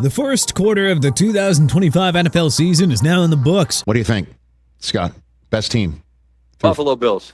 The first quarter of the 2025 NFL season is now in the books. What do you think, Scott? Best team? Buffalo Bills.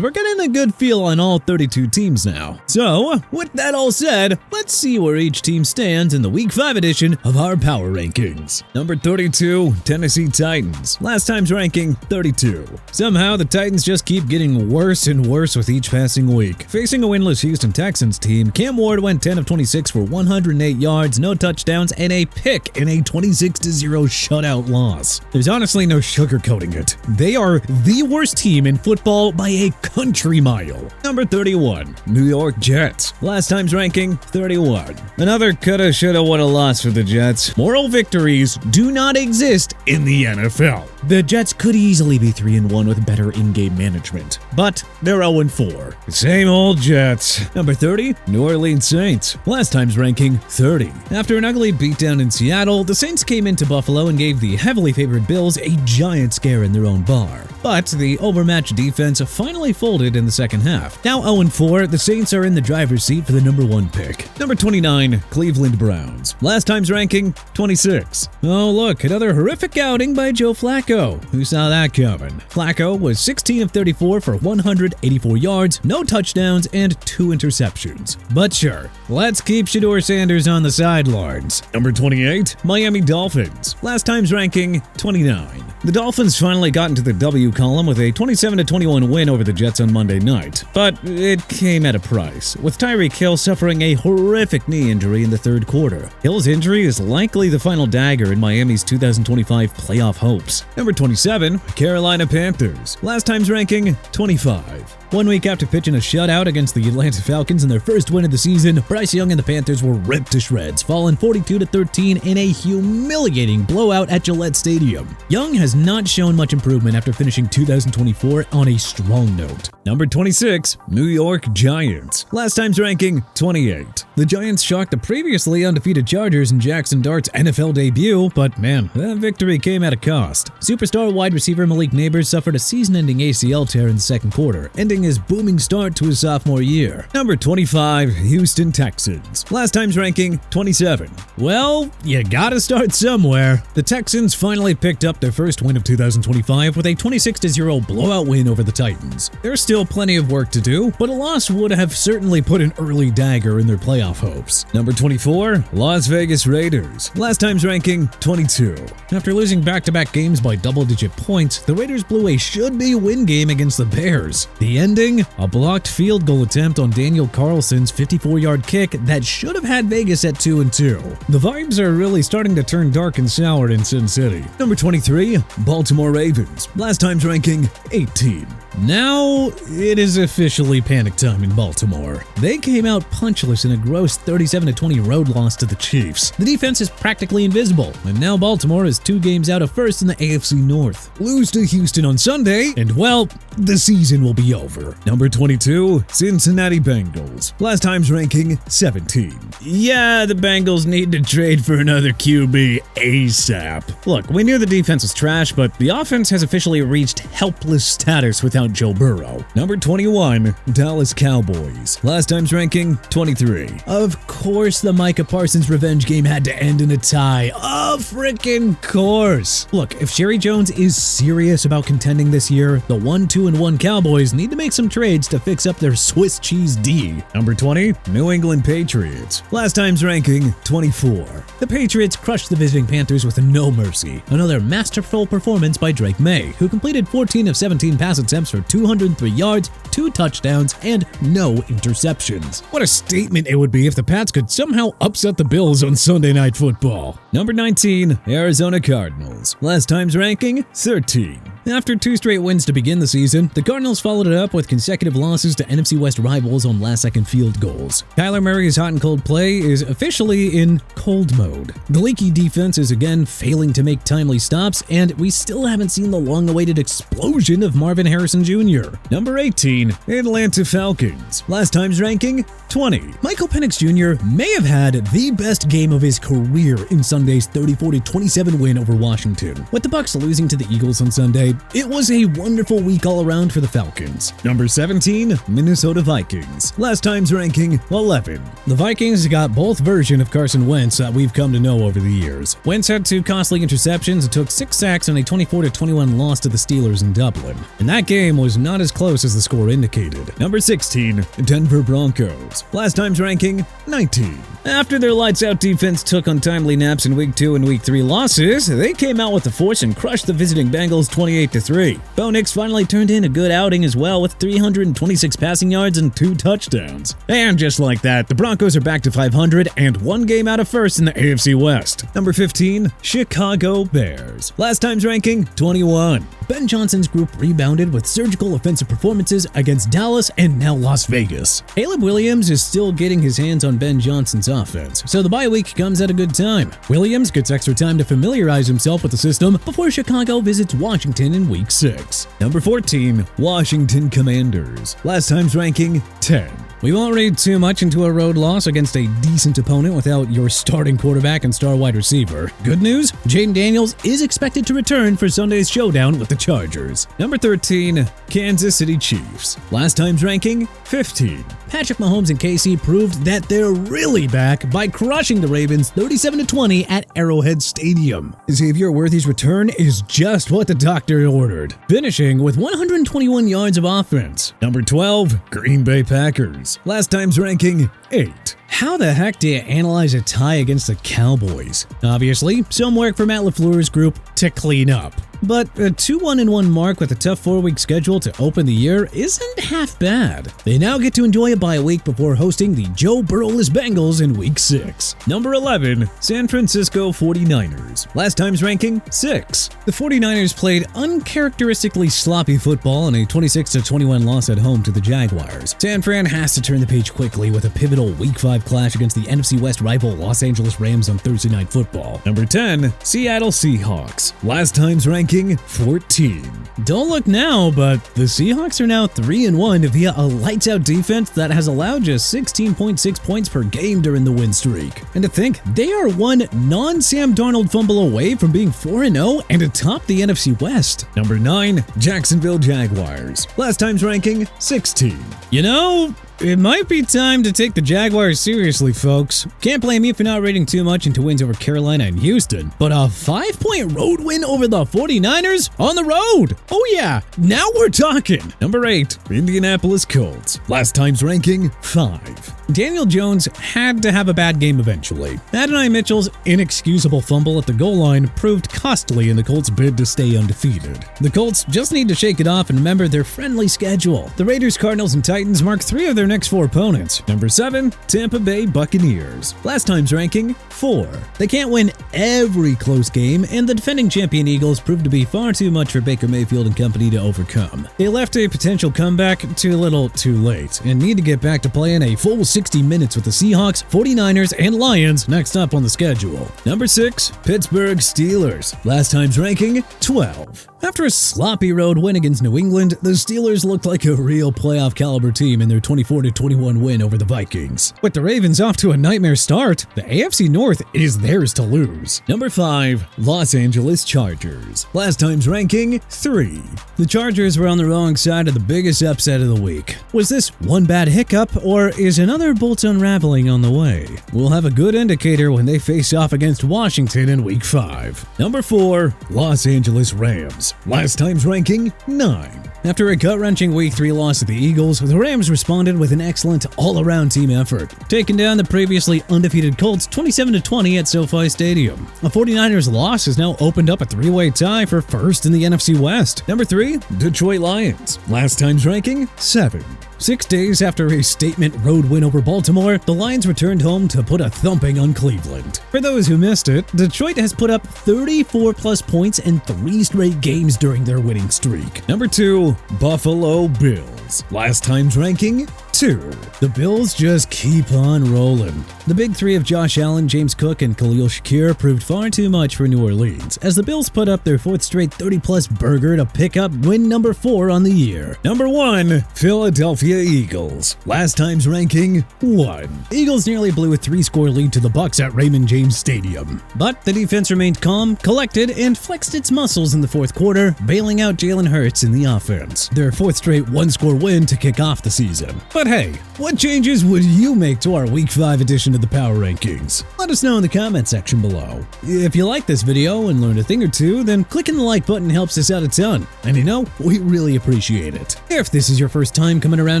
We're getting a good feel on all 32 teams now. So, with that all said, let's see where each team stands in the Week 5 edition of our Power Rankings. Number 32, Tennessee Titans. Last time's ranking, 32. Somehow, the Titans just keep getting worse and worse with each passing week. Facing a winless Houston Texans team, Cam Ward went 10 of 26 for 108 yards, no touchdowns, and a pick in a 26-0 shutout loss. There's honestly no sugarcoating it. They are the worst team in football by a country mile. Number 31, New York Jets. Last time's ranking, 31. Another coulda, shoulda, woulda loss for the Jets. Moral victories do not exist in the NFL. The Jets could easily be 3-1 with better in-game management, but they're 0-4. Same old Jets. Number 30, New Orleans Saints. Last time's ranking, 30. After an ugly beatdown in Seattle, the Saints came into Buffalo and gave the heavily favored Bills a giant scare in their own bar. But the overmatched defense finally folded in the second half. Now 0-4, the Saints are in the driver's seat for the number 1 pick. Number 29, Cleveland Browns. Last time's ranking, 26. Oh look, another horrific outing by Joe Flacco. Who saw that coming? Flacco was 16 of 34 for 184 yards, no touchdowns, and 2 interceptions. But sure, let's keep Shedeur Sanders on the sidelines. Number 28, Miami Dolphins. Last time's ranking, 29. The Dolphins finally got into the W column with a 27-21 win over the Jets on Monday night, but it came at a price, with Tyreek Hill suffering a horrific knee injury in the third quarter. Hill's injury is likely the final dagger in Miami's 2025 playoff hopes. Number 27, Carolina Panthers. Last time's ranking, 25. 1 week after pitching a shutout against the Atlanta Falcons in their first win of the season, Bryce Young and the Panthers were ripped to shreds, falling 42-13 in a humiliating blowout at Gillette Stadium. Young has not shown much improvement after finishing 2024 on a strong note. Number 26, New York Giants. Last time's ranking, 28. The Giants shocked the previously undefeated Chargers in Jackson Dart's NFL debut, but man, that victory came at a cost. Superstar wide receiver Malik Neighbors suffered a season-ending ACL tear in the second quarter, ending his booming start to his sophomore year. Number 25, Houston Texans. Last time's ranking, 27. Well, you gotta start somewhere. The Texans finally picked up their first win of 2025 with a 26-0 blowout win over the Titans. There's still plenty of work to do, but a loss would have certainly put an early dagger in their playoff hopes. Number 24, Las Vegas Raiders. Last time's ranking, 22. After losing back-to-back games by double-digit points, the Raiders blew a should-be win game against the Bears. The ending? A blocked field goal attempt on Daniel Carlson's 54-yard kick that should have had Vegas at 2-2. The vibes are really starting to turn dark and sour in Sin City. Number 23, Baltimore Ravens. Last time's ranking, 18. Now, it is officially panic time in Baltimore. They came out punchless in a gross 37-20 road loss to the Chiefs. The defense is practically invisible, and now Baltimore is 2 games out of first in the AFC North. Lose to Houston on Sunday, and well, the season will be over. Number 22, Cincinnati Bengals. Last time's ranking, 17. Yeah, the Bengals need to trade for another QB ASAP. Look, we knew the defense was trash, but the offense has officially reached helpless status without Joe Burrow. Number 21, Dallas Cowboys. Last time's ranking, 23. Of course the Micah Parsons revenge game had to end in a tie. Of freaking course. Look, if Jerry Jones is serious about contending this year, the 1-2-1 Cowboys need to make some trades to fix up their Swiss cheese D. Number 20, New England Patriots. Last time's ranking, 24. The Patriots crushed the visiting Panthers with no mercy. Another masterful performance by Drake May, who completed 14 of 17 pass attempts for 203 yards, 2 touchdowns, and no interceptions. What a statement it would be if the Pats could somehow upset the Bills on Sunday Night Football. Number 19, Arizona Cardinals. Last time's ranking, 13. After 2 straight wins to begin the season, the Cardinals followed it up with consecutive losses to NFC West rivals on last-second field goals. Kyler Murray's hot and cold play is officially in cold mode. The leaky defense is again failing to make timely stops, and we still haven't seen the long-awaited explosion of Marvin Harrison Jr. Number 18, Atlanta Falcons. Last time's ranking, 20. Michael Penix Jr. may have had the best game of his career in Sunday's 34-27 win over Washington. With the Bucs losing to the Eagles on Sunday, say it was a wonderful week all around for the Falcons. Number 17, Minnesota Vikings. Last time's ranking, 11. The Vikings got both versions of Carson Wentz that we've come to know over the years. Wentz had 2 costly interceptions and took 6 sacks on a 24-21 loss to the Steelers in Dublin. And that game was not as close as the score indicated. Number 16, Denver Broncos. Last time's ranking, 19. After their lights-out defense took untimely naps in Week 2 and Week 3 losses, they came out with the force and crushed the visiting Bengals 28-3. Bo Nix finally turned in a good outing as well with 326 passing yards and 2 touchdowns. And just like that, the Broncos are back to 500 and 1 game out of first in the AFC West. Number 15, Chicago Bears. Last time's ranking, 21. Ben Johnson's group rebounded with surgical offensive performances against Dallas and now Las Vegas. Caleb Williams is still getting his hands on Ben Johnson's offense, so the bye week comes at a good time. Williams gets extra time to familiarize himself with the system before Chicago visits Washington in Week 6. Number 14, Washington Commanders. Last time's ranking, 10. We won't read too much into a road loss against a decent opponent without your starting quarterback and star wide receiver. Good news, Jaden Daniels is expected to return for Sunday's showdown with the Chargers. Number 13, Kansas City Chiefs. Last time's ranking, 15. Patrick Mahomes and KC proved that they're really back by crushing the Ravens 37-20 at Arrowhead Stadium. Xavier Worthy's return is just what the doctor ordered, finishing with 121 yards of offense. Number 12, Green Bay Packers. Last time's ranking, 8. How the heck do you analyze a tie against the Cowboys? Obviously, some work for Matt LaFleur's group to clean up. But a 2-1-1 mark with a tough 4-week schedule to open the year isn't half bad. They now get to enjoy a bye week before hosting the Joe Burrow-less Bengals in Week 6. Number 11, San Francisco 49ers. Last time's ranking, 6. The 49ers played uncharacteristically sloppy football in a 26-21 loss at home to the Jaguars. San Fran has to turn the page quickly with a pivotal Week 5 clash against the NFC West rival Los Angeles Rams on Thursday Night Football. Number 10, Seattle Seahawks. Last time's ranking, 14. Don't look now, but the Seahawks are now 3-1 via a lights-out defense that has allowed just 16.6 points per game during the win streak. And to think, they are one non-Sam Darnold fumble away from being 4-0 and atop the NFC West. Number 9, Jacksonville Jaguars. Last time's ranking, 16. You know, it might be time to take the Jaguars seriously, folks. Can't blame me for not rating too much into wins over Carolina and Houston, but a 5-point road win over the 49ers on the road. Oh yeah, now we're talking. Number 8, Indianapolis Colts. Last time's ranking, 5. Daniel Jones had to have a bad game eventually. Adonai Mitchell's inexcusable fumble at the goal line proved costly in the Colts' bid to stay undefeated. The Colts just need to shake it off and remember their friendly schedule. The Raiders, Cardinals, and Titans mark 3 of their next 4 opponents. Number 7, Tampa Bay Buccaneers. Last time's ranking, 4. They can't win every close game, and the defending champion Eagles proved to be far too much for Baker Mayfield and company to overcome. They left a potential comeback too little too late, and need to get back to playing a full 60 minutes with the Seahawks, 49ers, and Lions next up on the schedule. Number 6, Pittsburgh Steelers. Last time's ranking, 12. After a sloppy road win against New England, the Steelers looked like a real playoff caliber team in their 24-21 win over the Vikings. With the Ravens off to a nightmare start, the AFC North is theirs to lose. Number 5, Los Angeles Chargers. Last time's ranking, 3. The Chargers were on the wrong side of the biggest upset of the week. Was this one bad hiccup, or is another bolt unraveling on the way? We'll have a good indicator when they face off against Washington in Week 5. Number 4, Los Angeles Rams. Last time's ranking, 9. After a gut-wrenching Week 3 loss to the Eagles, the Rams responded with an excellent all-around team effort, taking down the previously undefeated Colts 27-20 at SoFi Stadium. A 49ers loss has now opened up a 3-way tie for first in the NFC West. Number 3, Detroit Lions. Last time's ranking, 7. 6 days after a statement road win over Baltimore, the Lions returned home to put a thumping on Cleveland. For those who missed it, Detroit has put up 34-plus points in 3 straight games during their winning streak. Number 2, Buffalo Bills. Last time's ranking, 2. 2. The Bills just keep on rolling. The big three of Josh Allen, James Cook, and Khalil Shakir proved far too much for New Orleans, as the Bills put up their 4th straight 30-plus burger to pick up win number 4 on the year. Number 1, Philadelphia Eagles. Last time's ranking, 1. The Eagles nearly blew a 3-score lead to the Bucs at Raymond James Stadium. But the defense remained calm, collected, and flexed its muscles in the 4th quarter, bailing out Jalen Hurts in the offense. Their 4th straight 1-score win to kick off the season. But hey, what changes would you make to our Week 5 edition of the Power Rankings? Let us know in the comment section below. If you like this video and learned a thing or two, then clicking the like button helps us out a ton. And you know, we really appreciate it. If this is your first time coming around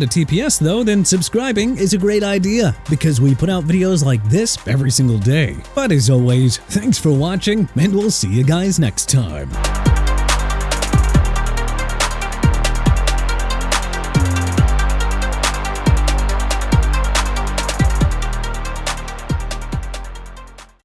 to TPS though, then subscribing is a great idea, because we put out videos like this every single day. But as always, thanks for watching, and we'll see you guys next time.